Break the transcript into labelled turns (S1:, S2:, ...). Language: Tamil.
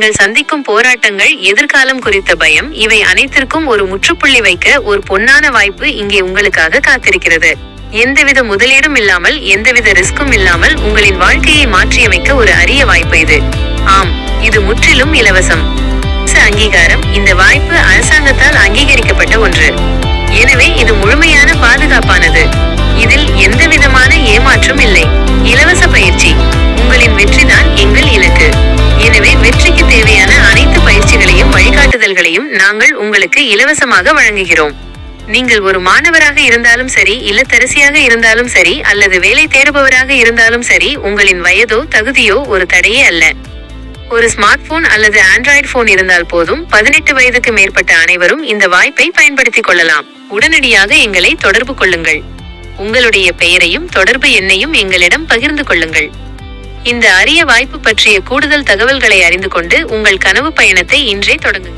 S1: நீங்கள் சந்திக்கும் போராட்டங்கள், எதிர்காலம் குறித்த பயம், இவை அனைத்திற்கும் ஒரு முற்றுப்புள்ளி வைக்க ஒரு பொன்னான வாய்ப்பு இங்கே உங்களுக்காக காத்திருக்கிறது. எந்தவித முதலீடும் இல்லாமல், எந்தவித ரிஸ்கும் இல்லாமல் உங்களின் வாழ்க்கையை மாற்றியமைக்க ஒரு அரிய வாய்ப்பு இது. ஆம், இது முற்றிலும் இலவசம். அங்கீகாரம். இந்த வாய்ப்பு அரசாங்கத்தால் அங்கீகரிக்கப்பட்ட ஒன்று. எனவே இது முழுமையான பாதுகாப்பானது. இதில் எந்தவிதமான ஏமாற்றம் இல்லை. இலவச பயிற்சி. உங்களின் வெற்றிதான் எங்கள் இலக்கு. எனவே வெற்றிக்கு தேவையான அனைத்து பயிற்சிகளையும் வழிகாட்டுதல்களையும் நாங்கள் உங்களுக்கு இலவசமாக வழங்குகிறோம். நீங்கள் ஒரு மாணவராக இருந்தாலும் சரி, இல்லத்தரசியாக இருந்தாலும் சரி, அல்லது வேலை தேடுபவராக இருந்தாலும் சரி, உங்களின் வயதோ தகுதியோ ஒரு தடையே அல்ல. ஒரு ஸ்மார்ட் போன் அல்லது ஆண்ட்ராய்டு போன் இருந்தால் போதும். 18 வயதுக்கு மேற்பட்ட அனைவரும் இந்த வாய்ப்பை பயன்படுத்திக் கொள்ளலாம். உடனடியாக எங்களை தொடர்பு கொள்ளுங்கள். உங்களுடைய பெயரையும் தொடர்பு எண்ணையும் எங்களிடம் பகிர்ந்து கொள்ளுங்கள். இந்த அரிய வாய்ப்பு பற்றிய கூடுதல் தகவல்களை அறிந்து கொண்டு உங்கள் கனவு பயணத்தை இன்றே தொடங்குங்கள்.